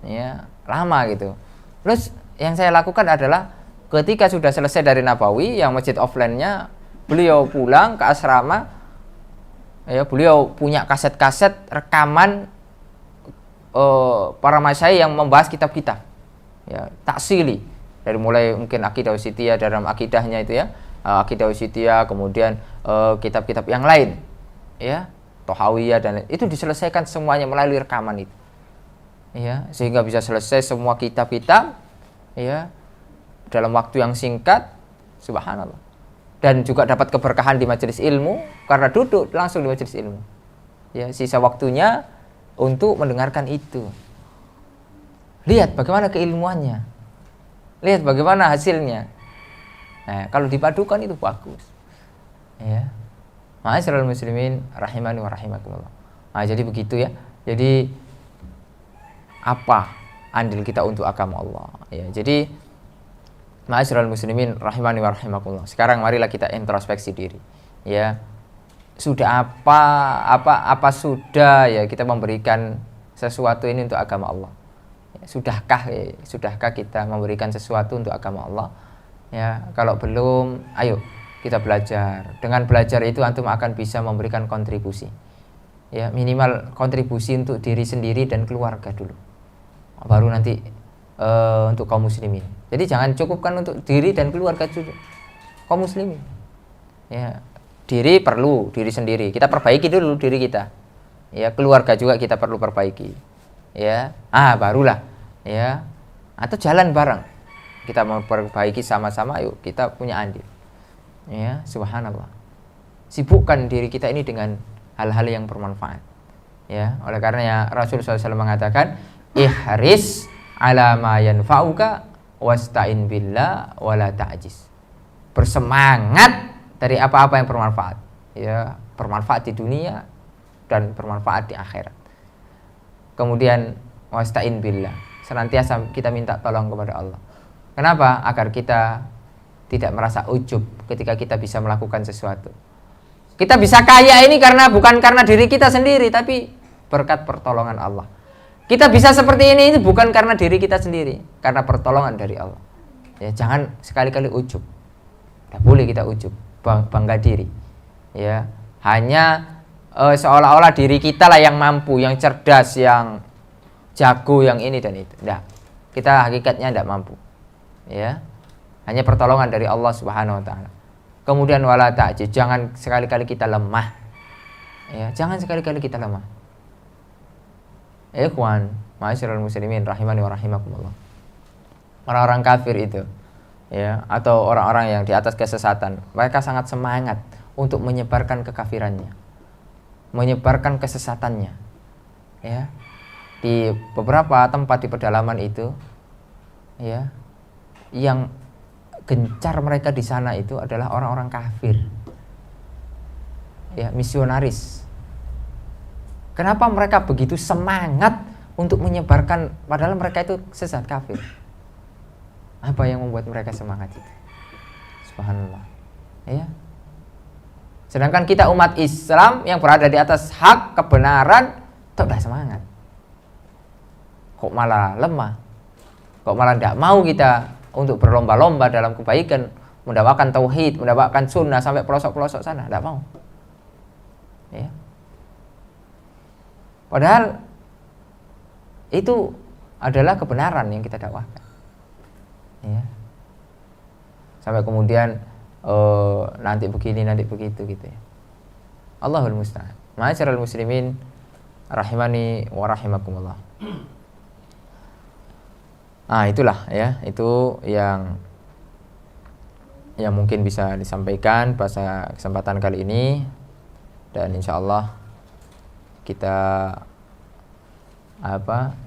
ya, lama gitu. Terus yang saya lakukan adalah ketika sudah selesai dari Nabawi yang masjid offline-nya, beliau pulang ke asrama, ya, beliau punya kaset-kaset rekaman para masyayikh yang membahas kitab-kitab, ya, taksili, dari mulai mungkin akidah wasitiyah, dalam akidahnya itu, ya, akidah wasitiyah, kemudian kitab-kitab yang lain, ya, Tohawiyah, dan itu diselesaikan semuanya melalui rekaman itu, ya, sehingga bisa selesai semua kitab-kitab, ya, dalam waktu yang singkat, subhanallah. Dan juga dapat keberkahan di majelis ilmu karena duduk langsung di majelis ilmu, ya, sisa waktunya untuk mendengarkan itu. Lihat bagaimana keilmuannya, lihat bagaimana hasilnya. Nah, kalau dipadukan itu bagus, ya. Ma'asyiral muslimin rahimani wa rahimakumullah. Jadi begitu, ya. Jadi apa andil kita untuk agama Allah, ya. Jadi ma'asyiral muslimin rahimani wa rahimakumullah. Sekarang marilah kita introspeksi diri, ya. Sudah apa sudah, ya, kita memberikan sesuatu ini untuk agama Allah. Ya, sudahkah kita memberikan sesuatu untuk agama Allah? Ya, kalau belum, ayo kita belajar. Dengan belajar itu antum akan bisa memberikan kontribusi, ya, minimal kontribusi untuk diri sendiri dan keluarga dulu, baru nanti untuk kaum muslimin. Jadi jangan cukupkan untuk diri dan keluarga dulu, kaum muslimin, ya. Diri perlu diri sendiri, kita perbaiki dulu diri kita, ya, keluarga juga kita perlu perbaiki, ya, barulah, ya, atau jalan bareng kita memperbaiki sama-sama, yuk kita punya andil. Ya, subhanallah. Sibukkan diri kita ini dengan hal-hal yang bermanfaat. Ya, oleh karenanya Rasulullah SAW mengatakan, ihris ala ma yanfa'uka wasta'in billah wala ta'jiz. Bersemangat dari apa-apa yang bermanfaat. Ya, bermanfaat di dunia dan bermanfaat di akhirat. Kemudian wasta'in billah, senantiasa kita minta tolong kepada Allah. Kenapa? Agar kita tidak merasa ujub ketika kita bisa melakukan sesuatu. Kita bisa kaya ini bukan karena diri kita sendiri, tapi berkat pertolongan Allah. Kita bisa seperti ini bukan karena diri kita sendiri, karena pertolongan dari Allah. Ya, jangan sekali-kali ujub. Tidak boleh kita ujub, bangga diri. Ya, hanya seolah-olah diri kita lah yang mampu, yang cerdas, yang jago, yang ini dan itu. Tidak. Kita hakikatnya tidak mampu. Ya. Hanya pertolongan dari Allah Subhanahu wa taala. Kemudian wala ta'jiz, jangan sekali-kali kita lemah. Ya, jangan sekali-kali kita lemah. Ikhwan, ma'asyiral muslimin rahimani wa rahimakumullah. Orang-orang kafir itu, ya, atau orang-orang yang di atas kesesatan, mereka sangat semangat untuk menyebarkan kekafirannya. menyebarkan kesesatannya. Ya. Di beberapa tempat di pedalaman itu, ya, yang gencar mereka di sana itu adalah orang-orang kafir. Ya, misionaris. Kenapa mereka begitu semangat untuk menyebarkan, padahal mereka itu sesat kafir? Apa yang membuat mereka semangat itu? Subhanallah. Ya. Sedangkan kita umat Islam yang berada di atas hak kebenaran, tidak semangat. Kok malah lemah? Kok malah tidak mau kita untuk berlomba-lomba dalam kebaikan, mendakwakan tauhid, mendakwakan sunnah sampai pelosok-pelosok sana? Tidak mau. Ya. Padahal itu adalah kebenaran yang kita dakwahkan. Ya. Sampai kemudian nanti begini, nanti begitu gitu ya. Allahul musta'an. Ma'asyiral muslimin rahimani wa rahimakumullah. Itulah ya, itu yang mungkin bisa disampaikan pada kesempatan kali ini, dan insya Allah kita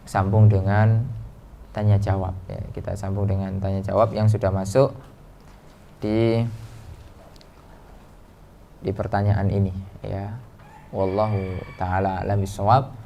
sambung dengan tanya jawab ya. Kita sambung dengan tanya jawab yang sudah masuk di pertanyaan ini ya. Wallahu taala a'lam bishawab.